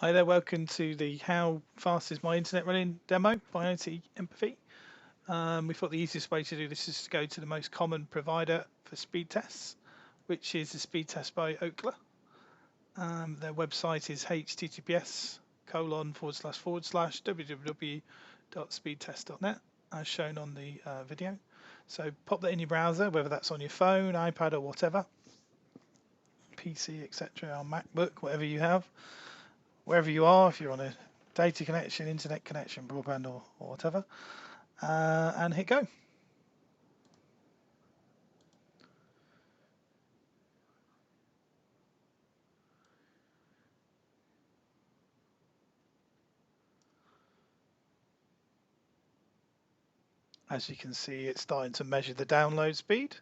Hi there, welcome to the How Fast is My Internet Running demo by IT Empathy. We thought the easiest way to do this is to go to the most common provider for speed tests, which is the speed test by Ookla. Their website is https://www.speedtest.net as shown on the video. So pop that in your browser, whether that's on your phone, iPad or whatever, PC, etc., or MacBook, whatever you have. Wherever you are, if you're on a data connection, internet connection, broadband or whatever, and hit go. As you can see, it's starting to measure the download speed,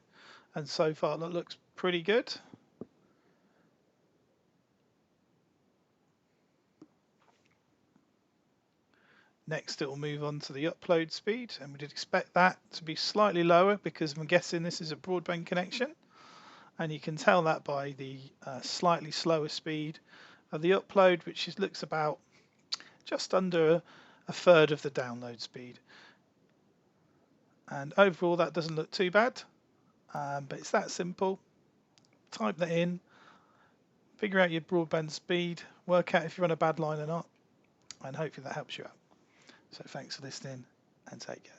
and so far that looks pretty good. Next, it will move on to the upload speed, and we did expect that to be slightly lower because I'm guessing this is a broadband connection, and you can tell that by the slightly slower speed of the upload, which looks about just under a third of the download speed. And overall, that doesn't look too bad, but it's that simple. Type that in, figure out your broadband speed, work out if you're on a bad line or not, and hopefully that helps you out. So thanks for listening and take care.